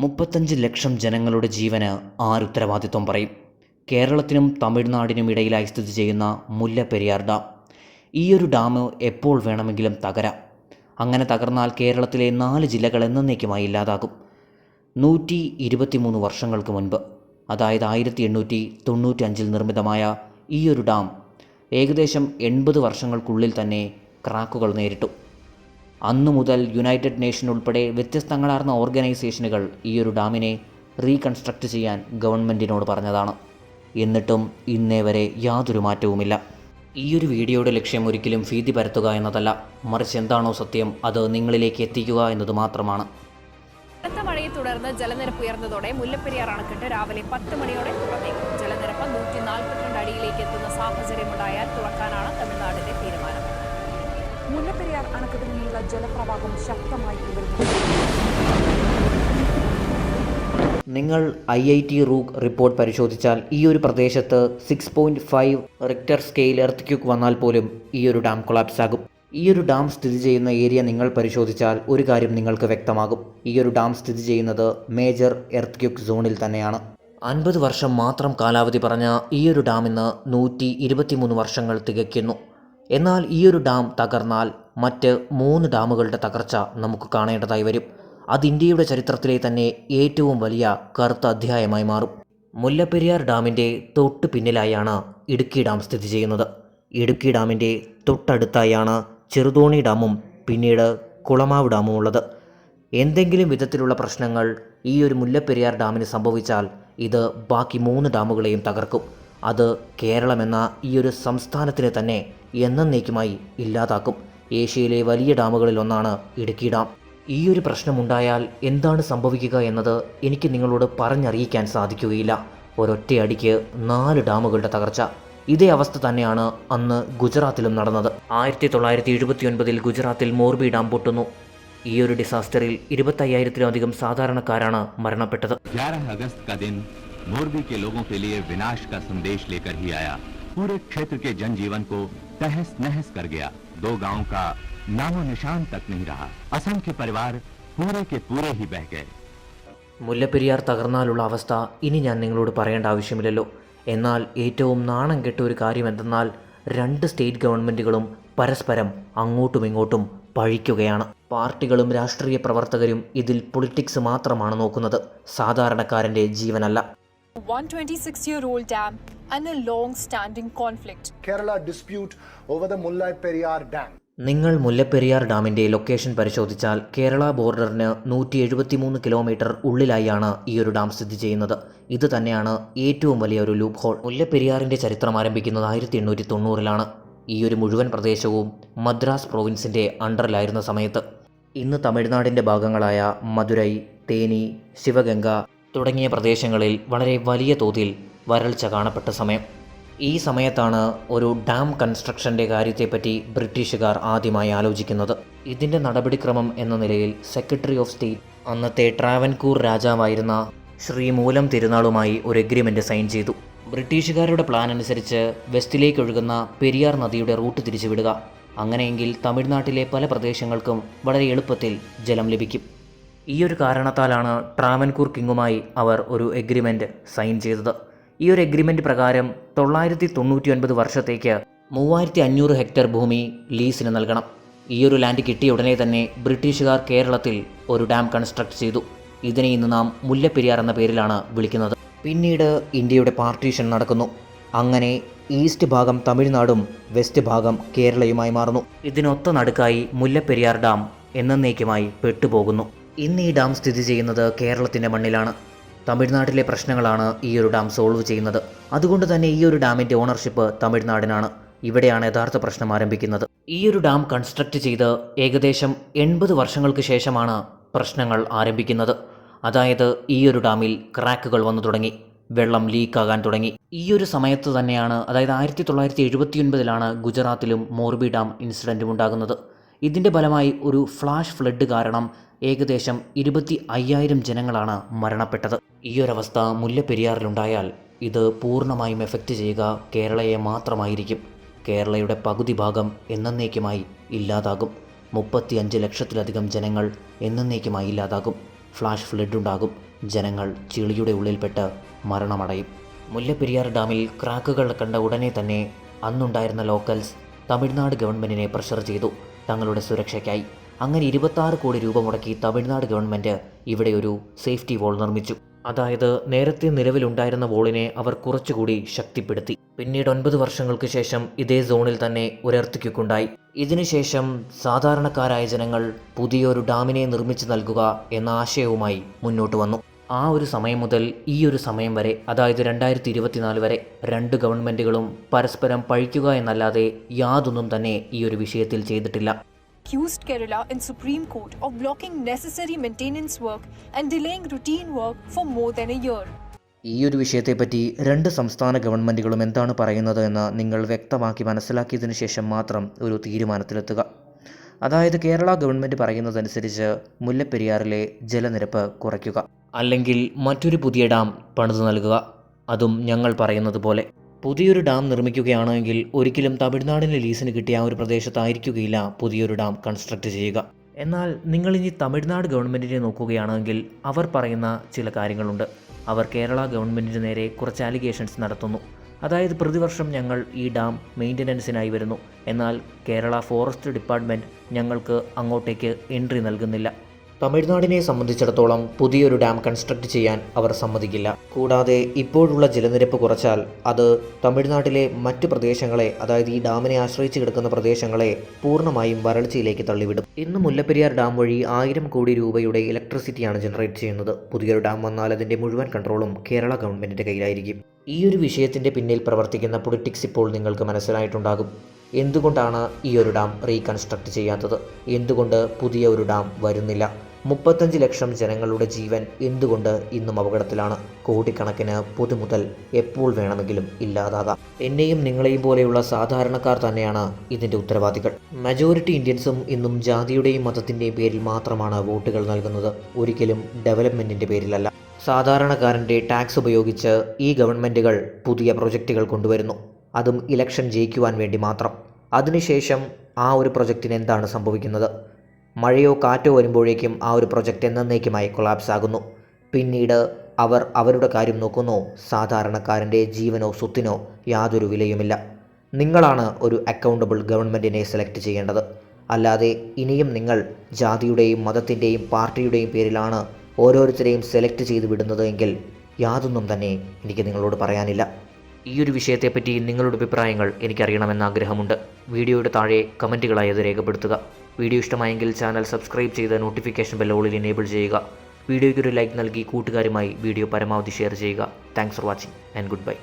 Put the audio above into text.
35 ലക്ഷം ജനങ്ങളുടെ ജീവന് ആരുത്തരവാദിത്വം പറയും? കേരളത്തിനും തമിഴ്നാടിനും ഇടയിലായി സ്ഥിതി ചെയ്യുന്ന മുല്ലപ്പെരിയാർ ഡാം. ഈയൊരു ഡാം എപ്പോൾ വേണമെങ്കിലും തകരാം. അങ്ങനെ തകർന്നാൽ കേരളത്തിലെ 4 ജില്ലകൾ എന്നേക്കുമായി ഇല്ലാതാകും. 123 വർഷങ്ങൾക്ക് മുൻപ്, അതായത് 1895 നിർമ്മിതമായ ഈയൊരു ഡാം ഏകദേശം 80 വർഷങ്ങൾക്കുള്ളിൽ തന്നെ ക്രാക്കുകൾ നേരിട്ടു. അന്നു മുതൽ യുണൈറ്റഡ് നേഷൻ ഉൾപ്പെടെ വ്യത്യസ്തങ്ങളാർന്ന ഓർഗനൈസേഷനുകൾ ഈയൊരു ഡാമിനെ റീകൺസ്ട്രക്റ്റ് ചെയ്യാൻ ഗവൺമെൻറ്റിനോട് പറഞ്ഞതാണ്. എന്നിട്ടും ഇന്നേ വരെ യാതൊരു മാറ്റവുമില്ല. ഈയൊരു വീഡിയോയുടെ ലക്ഷ്യം ഒരിക്കലും ഭീതി പരത്തുക എന്നതല്ല, മറിച്ച് എന്താണോ സത്യം അത് നിങ്ങളിലേക്ക് എത്തിക്കുക എന്നത് മാത്രമാണ്. കനത്ത മഴയെ തുടർന്ന് ജലനിരപ്പ് ഉയർന്നതോടെ മുല്ലപ്പെരിയാർ അണക്കെട്ട് രാവിലെ 10 മണിയോടെ തുറന്നേക്കും. ജലനിരപ്പ് 142 അടിയിലേക്ക് എത്തുന്ന സാഹചര്യമുണ്ടായാൽ തുറക്കാനാണ് തമിഴ്നാടിന്റെ തീരുമാനം. മുല്ലപ്പെരിയാർ അണക്കെട്ടിൽ നിന്നുള്ള ജലപ്രവാഹം ശക്തമായി തുടരുന്നു. നിങ്ങൾ IIT റൂഗ് റിപ്പോർട്ട് പരിശോധിച്ചാൽ ഈ ഒരു പ്രദേശത്ത് 6.5 റിക്ടർ സ്കെയിൽ എർത്ത് വന്നാൽ പോലും ഈയൊരു ഡാം കൊളാപ്സ് ആകും. ഈയൊരു ഡാം സ്ഥിതി ചെയ്യുന്ന ഏരിയ നിങ്ങൾ പരിശോധിച്ചാൽ ഒരു കാര്യം നിങ്ങൾക്ക് വ്യക്തമാകും. ഈയൊരു ഡാം സ്ഥിതി ചെയ്യുന്നത് മേജർ എർത്ത് സോണിൽ തന്നെയാണ്. 50 വർഷം മാത്രം കാലാവധി പറഞ്ഞ ഈയൊരു ഡാമിന്ന് 123 വർഷങ്ങൾ തികയ്ക്കുന്നു. എന്നാൽ ഈയൊരു ഡാം തകർന്നാൽ മറ്റ് 3 ഡാമുകളുടെ തകർച്ച നമുക്ക് കാണേണ്ടതായി വരും. അത് ഇന്ത്യയുടെ ചരിത്രത്തിലെ തന്നെ ഏറ്റവും വലിയ കറുത്ത അധ്യായമായി മാറും. മുല്ലപ്പെരിയാർ ഡാമിൻ്റെ തൊട്ട് പിന്നിലായാണ് ഇടുക്കി ഡാം സ്ഥിതി ചെയ്യുന്നത്. ഇടുക്കി ഡാമിൻ്റെ തൊട്ടടുത്തായാണ് ചെറുതോണി ഡാമും പിന്നീട് കുളമാവ് ഡാമും ഉള്ളത്. എന്തെങ്കിലും വിധത്തിലുള്ള പ്രശ്നങ്ങൾ ഈ ഒരു മുല്ലപ്പെരിയാർ ഡാമിന് സംഭവിച്ചാൽ ഇത് ബാക്കി 3 ഡാമുകളെയും തകർക്കും. അത് കേരളം എന്ന ഈ ഒരു സംസ്ഥാനത്തിന് തന്നെ എന്നേക്കുമായി ഇല്ലാതാക്കും. ഏഷ്യയിലെ വലിയ ഡാമുകളിൽ ഒന്നാണ് ഇടുക്കി ഡാം. ഈ ഒരു പ്രശ്നമുണ്ടായാൽ എന്താണ് സംഭവിക്കുക എന്നത് എനിക്ക് നിങ്ങളോട് പറഞ്ഞറിയിക്കാൻ സാധിക്കുകയില്ല. ഒരൊറ്റയടിക്ക് 4 ഡാമുകളുടെ തകർച്ച. ഇതേ അവസ്ഥ തന്നെയാണ് അന്ന് ഗുജറാത്തിലും നടന്നത്. 1979 ഗുജറാത്തിൽ മോർബി ഡാം പൊട്ടുന്നു. ഈ ഒരു ഡിസാസ്റ്ററിൽ 25,000-ലധികം സാധാരണക്കാരാണ് മരണപ്പെട്ടത്. 11 अगस्त का दिन मोरबी के लोगों के लिए विनाश का संदेश लेकर ही आया. पूरे क्षेत्र के जनजीवन को तहस नहस कर गया. 2 गांव का नामो निशान तक नहीं रहा. असंख्य परिवार पूरे के पूरे ही बह गए. മുല്ലപ്പെരിയാർ തകർന്നാലുള്ള അവസ്ഥ ഇനി ഞാൻ നിങ്ങളോട് പറയേണ്ട ആവശ്യമില്ലല്ലോ. എന്നാൽ ഏറ്റവും നാണം കെട്ട ഒരു കാര്യം എന്തെന്നാൽ 2 സ്റ്റേറ്റ് ഗവൺമെൻറ്റുകളും പരസ്പരം അങ്ങോട്ടും ഇങ്ങോട്ടും പഴിക്കുകയാണ്. പാർട്ടികളും രാഷ്ട്രീയ പ്രവർത്തകരും ഇതിൽ പൊളിറ്റിക്സ് മാത്രമാണ് നോക്കുന്നത്, സാധാരണക്കാരൻ്റെ ജീവനല്ല. 126-year-old dam and a long-standing conflict. Kerala dispute over the Mullaperiyar Dam. നിങ്ങൾ മുല്ലപ്പെരിയാർ ഡാമിൻ്റെ ലൊക്കേഷൻ പരിശോധിച്ചാൽ കേരള ബോർഡറിന് 173 കിലോമീറ്റർ ഉള്ളിലായാണ് ഈ ഒരു ഡാം സ്ഥിതി ചെയ്യുന്നത്. ഇത് തന്നെയാണ് ഏറ്റവും വലിയ ഒരു ലൂപ്പ് ഹോൾ. മുല്ലപ്പെരിയാറിൻ്റെ ചരിത്രം ആരംഭിക്കുന്നത് 1890-ലാണ്. ഈ ഒരു മുഴുവൻ പ്രദേശവും മദ്രാസ് പ്രൊവിൻസിൻ്റെ അണ്ടറിലായിരുന്ന സമയത്ത്. ഇന്ന് തമിഴ്നാടിൻ്റെ ഭാഗങ്ങളായ മധുരൈ, തേനി, ശിവഗംഗ തുടങ്ങിയ പ്രദേശങ്ങളിൽ വളരെ വലിയ തോതിൽ വരൾച്ച കാണപ്പെട്ട സമയം. ഈ സമയത്താണ് ഒരു ഡാം കൺസ്ട്രക്ഷൻ്റെ കാര്യത്തെപ്പറ്റി ബ്രിട്ടീഷുകാർ ആദ്യമായി ആലോചിക്കുന്നത്. ഇതിൻ്റെ നടപടിക്രമം എന്ന നിലയിൽ സെക്രട്ടറി ഓഫ് സ്റ്റേറ്റ്, അന്നത്തെ ട്രാവൻകൂർ രാജാവായിരുന്ന ശ്രീ മൂലം തിരുനാളുമായി ഒരു എഗ്രിമെൻ്റ് സൈൻ ചെയ്തു. ബ്രിട്ടീഷുകാരുടെ പ്ലാൻ അനുസരിച്ച് വെസ്റ്റിലേക്ക് ഒഴുകുന്ന പെരിയാർ നദിയുടെ റൂട്ട് തിരിച്ചുവിടുക. അങ്ങനെയെങ്കിൽ തമിഴ്നാട്ടിലെ പല പ്രദേശങ്ങൾക്കും വളരെ എളുപ്പത്തിൽ ജലം ലഭിക്കും. ഈ ഒരു കാരണത്താലാണ് ട്രാവൻകൂർ കിങ്ങുമായി അവർ ഒരു എഗ്രിമെൻ്റ് സൈൻ ചെയ്തത്. ഈ ഒരു എഗ്രിമെൻ്റ് പ്രകാരം 999 വർഷത്തേക്ക് 3500 ഹെക്ടർ ഭൂമി ലീസിന് നൽകണം. ഈ ഒരു ലാൻഡ് കിട്ടിയ ഉടനെ തന്നെ ബ്രിട്ടീഷുകാർ കേരളത്തിൽ ഒരു ഡാം കൺസ്ട്രക്ട് ചെയ്തു. ഇതിനെ ഇന്ന് നാം മുല്ലപ്പെരിയാർ എന്ന പേരിലാണ് വിളിക്കുന്നത്. പിന്നീട് ഇന്ത്യയുടെ പാർട്ടീഷൻ നടക്കുന്നു. അങ്ങനെ ഈസ്റ്റ് ഭാഗം തമിഴ്നാടും വെസ്റ്റ് ഭാഗം കേരളയുമായി മാറുന്നു. ഇതിനൊത്ത നടുക്കായി മുല്ലപ്പെരിയാർ ഡാം എന്നേക്കുമായി പെട്ടുപോകുന്നു. ഇന്ന് ഈ ഡാം സ്ഥിതി ചെയ്യുന്നത് കേരളത്തിൻ്റെ മണ്ണിലാണ്. തമിഴ്നാട്ടിലെ പ്രശ്നങ്ങളാണ് ഈ ഒരു ഡാം സോൾവ് ചെയ്യുന്നത്. അതുകൊണ്ട് തന്നെ ഈ ഒരു ഡാമിൻ്റെ ഓണർഷിപ്പ് തമിഴ്നാടിനാണ്. ഇവിടെയാണ് യഥാർത്ഥ പ്രശ്നം ആരംഭിക്കുന്നത്. ഈ ഒരു ഡാം കൺസ്ട്രക്റ്റ് ചെയ്ത് ഏകദേശം 80 വർഷങ്ങൾക്ക് ശേഷമാണ് പ്രശ്നങ്ങൾ ആരംഭിക്കുന്നത്. അതായത് ഈ ഒരു ഡാമിൽ ക്രാക്കുകൾ വന്നു തുടങ്ങി, വെള്ളം ലീക്കാകാൻ തുടങ്ങി. ഈ ഒരു സമയത്ത് തന്നെയാണ്, അതായത് 1979 ഗുജറാത്തിലും മോർബി ഡാം ഇൻസിഡൻറ്റും ഉണ്ടാകുന്നത്. ഇതിൻ്റെ ഫലമായി ഒരു ഫ്ലാഷ് ഫ്ലഡ് കാരണം ഏകദേശം 25,000 ജനങ്ങളാണ് മരണപ്പെട്ടത്. ഈ ഒരവസ്ഥ മുല്ലപ്പെരിയാറിലുണ്ടായാൽ ഇത് പൂർണ്ണമായും എഫക്റ്റ് ചെയ്യുക കേരളയെ മാത്രമായിരിക്കും. കേരളയുടെ പകുതി ഭാഗം എന്നേക്കുമായി ഇല്ലാതാകും. 35 ലക്ഷത്തിലധികം ജനങ്ങൾ എന്നേക്കുമായി ഇല്ലാതാകും. ഫ്ലാഷ് ഫ്ലഡ് ഉണ്ടാകും. ജനങ്ങൾ ചെളിയുടെ ഉള്ളിൽപ്പെട്ട് മരണമടയും. മുല്ലപ്പെരിയാർ ഡാമിൽ ക്രാക്കുകൾ കണ്ട ഉടനെ തന്നെ അന്നുണ്ടായിരുന്ന ലോക്കൽസ് തമിഴ്നാട് ഗവൺമെൻറ്റിനെ പ്രഷർ ചെയ്തു തങ്ങളുടെ സുരക്ഷയ്ക്കായി. അങ്ങനെ 26 കോടി രൂപ മുടക്കി തമിഴ്നാട് ഗവൺമെൻറ് ഇവിടെ ഒരു സേഫ്റ്റി വോൾ നിർമ്മിച്ചു. അതായത് നേരത്തെ നിലവിലുണ്ടായിരുന്ന വോളിനെ അവർ കുറച്ചുകൂടി ശക്തിപ്പെടുത്തി. പിന്നീട് 9 വർഷങ്ങൾക്ക് ശേഷം ഇതേ സോണിൽ തന്നെ ഒരു എർത്ത് ഉണ്ടായി. ഇതിനുശേഷം സാധാരണക്കാരായ ജനങ്ങൾ പുതിയൊരു ഡാമിനെ നിർമ്മിച്ചു നൽകുക എന്ന ആശയവുമായി മുന്നോട്ട് വന്നു. ആ ഒരു സമയം മുതൽ ഈ ഒരു സമയം വരെ, അതായത് 2024 വരെ 2 ഗവൺമെൻറ്റുകളും പരസ്പരം പഴിക്കുക എന്നല്ലാതെ യാതൊന്നും തന്നെ ഈ ഒരു വിഷയത്തിൽ ചെയ്തിട്ടില്ല. Accused Kerala in Supreme Court of blocking necessary maintenance work and delaying routine work for more than a year. ഈ ഒരു വിഷയത്തെപ്പറ്റി 2 സംസ്ഥാന ഗവൺമെൻറ്റുകളും എന്താണ് പറയുന്നത് എന്ന് നിങ്ങൾ വ്യക്തമാക്കി മനസ്സിലാക്കിയതിനു ശേഷം മാത്രം ഒരു തീരുമാനത്തിലെത്തുക. അതായത് കേരള ഗവൺമെൻറ് പറയുന്നതനുസരിച്ച് മുല്ലപ്പെരിയാറിലെ ജലനിരപ്പ് കുറയ്ക്കുക, അല്ലെങ്കിൽ മറ്റൊരു പുതിയ ഡാം പണിതു നൽകുക. അതും ഞങ്ങൾ പറയുന്നത് പോലെ. പുതിയൊരു ഡാം നിർമ്മിക്കുകയാണെങ്കിൽ ഒരിക്കലും തമിഴ്നാടിന് ലീസിന് കിട്ടിയ ആ ഒരു പ്രദേശത്തായിരിക്കുകയില്ല പുതിയൊരു ഡാം കൺസ്ട്രക്റ്റ് ചെയ്യുക. എന്നാൽ നിങ്ങളിനി തമിഴ്നാട് ഗവൺമെൻറ്റിനെ നോക്കുകയാണെങ്കിൽ അവർ പറയുന്ന ചില കാര്യങ്ങളുണ്ട്. അവർ കേരള ഗവൺമെൻറ്റിന് നേരെ കുറച്ച് ആലിഗേഷൻസ് നടത്തുന്നു. അതായത് പ്രതിവർഷം ഞങ്ങൾ ഈ ഡാം മെയിൻ്റനൻസിനായി വരുന്നു, എന്നാൽ കേരള ഫോറസ്റ്റ് ഡിപ്പാർട്ട്മെൻറ്റ് ഞങ്ങൾക്ക് അങ്ങോട്ടേക്ക് എൻട്രി നൽകുന്നില്ല. തമിഴ്നാടിനെ സംബന്ധിച്ചിടത്തോളം പുതിയൊരു ഡാം കൺസ്ട്രക്റ്റ് ചെയ്യാൻ അവർ സമ്മതിക്കില്ല. കൂടാതെ ഇപ്പോഴുള്ള ജലനിരപ്പ് കുറച്ചാൽ അത് തമിഴ്നാട്ടിലെ മറ്റു പ്രദേശങ്ങളെ, അതായത് ഈ ഡാമിനെ ആശ്രയിച്ച് കിടക്കുന്ന പ്രദേശങ്ങളെ പൂർണ്ണമായും വരൾച്ചയിലേക്ക് തള്ളിവിടും. ഇന്ന് മുല്ലപ്പെരിയാർ ഡാം വഴി 1000 കോടി രൂപയുടെ ഇലക്ട്രിസിറ്റിയാണ് ജനറേറ്റ് ചെയ്യുന്നത്. പുതിയൊരു ഡാം വന്നാൽ അതിൻ്റെ മുഴുവൻ കൺട്രോളും കേരള ഗവൺമെൻറ്റിൻ്റെ കയ്യിലായിരിക്കും. ഈ ഒരു വിഷയത്തിൻ്റെ പിന്നിൽ പ്രവർത്തിക്കുന്ന പൊളിറ്റിക്സ് ഇപ്പോൾ നിങ്ങൾക്ക് മനസ്സിലായിട്ടുണ്ടാകും. എന്തുകൊണ്ടാണ് ഈ ഒരു ഡാം റീകൺസ്ട്രക്റ്റ് ചെയ്യാത്തത്? എന്തുകൊണ്ട് പുതിയ ഒരു ഡാം വരുന്നില്ല? 35 ലക്ഷം ജനങ്ങളുടെ ജീവൻ എന്തുകൊണ്ട് ഇന്നും അപകടത്തിലാണ്? കോടിക്കണക്കിന് പൊതുമുതൽ എപ്പോൾ വേണമെങ്കിലും ഇല്ലാതാകാം. എന്നെയും നിങ്ങളെയും പോലെയുള്ള സാധാരണക്കാർ തന്നെയാണ് ഇതിൻ്റെ ഉത്തരവാദികൾ. മജോറിറ്റി ഇന്ത്യൻസും ഇന്നും ജാതിയുടെയും മതത്തിൻ്റെയും പേരിൽ മാത്രമാണ് വോട്ടുകൾ നൽകുന്നത്, ഒരിക്കലും ഡെവലപ്മെൻറ്റിൻ്റെ പേരിലല്ല. സാധാരണക്കാരൻ്റെ ടാക്സ് ഉപയോഗിച്ച് ഈ ഗവൺമെൻറ്റുകൾ പുതിയ പ്രൊജക്റ്റുകൾ കൊണ്ടുവരുന്നു, അതും ഇലക്ഷൻ ജയിക്കുവാൻ വേണ്ടി മാത്രം. അതിനുശേഷം ആ ഒരു പ്രൊജക്റ്റിന് എന്താണ് സംഭവിക്കുന്നത്? മഴയോ കാറ്റോ വരുമ്പോഴേക്കും ആ ഒരു പ്രൊജക്റ്റ് എന്നേക്കുമായി കൊളാപ്സ് ആകുന്നു. പിന്നീട് അവർ അവരുടെ കാര്യം നോക്കുന്നു. സാധാരണക്കാരൻ്റെ ജീവനോ സ്വത്തിനോ യാതൊരു വിലയുമില്ല. നിങ്ങളാണ് ഒരു അക്കൗണ്ടബിൾ ഗവൺമെൻറ്റിനെ സെലക്ട് ചെയ്യേണ്ടത്. അല്ലാതെ ഇനിയും നിങ്ങൾ ജാതിയുടെയും മതത്തിൻ്റെയും പാർട്ടിയുടെയും പേരിലാണ് ഓരോരുത്തരെയും സെലക്ട് ചെയ്ത് വിടുന്നത് എങ്കിൽ യാതൊന്നും തന്നെ എനിക്ക് നിങ്ങളോട് പറയാനില്ല. ഈ ഒരു വിഷയത്തെപ്പറ്റി നിങ്ങളുടെ അഭിപ്രായങ്ങൾ എനിക്കറിയണമെന്ന് ആഗ്രഹമുണ്ട്. വീഡിയോയുടെ താഴെ കമൻറ്റുകളായി അത് രേഖപ്പെടുത്തുക. വീഡിയോ ഇഷ്ടമായെങ്കിൽ ചാനൽ സബ്സ്ക്രൈബ് ചെയ്ത് നോട്ടിഫിക്കേഷൻ ബെൽ ഓളിൽ എനേബിൾ ചെയ്യുക. വീഡിയോയ്ക്ക് ഒരു ലൈക്ക് നൽകി കൂട്ടുകാരുമായി വീഡിയോ പരമാവധി ഷെയർ ചെയ്യുക. Thanks for watching and good bye.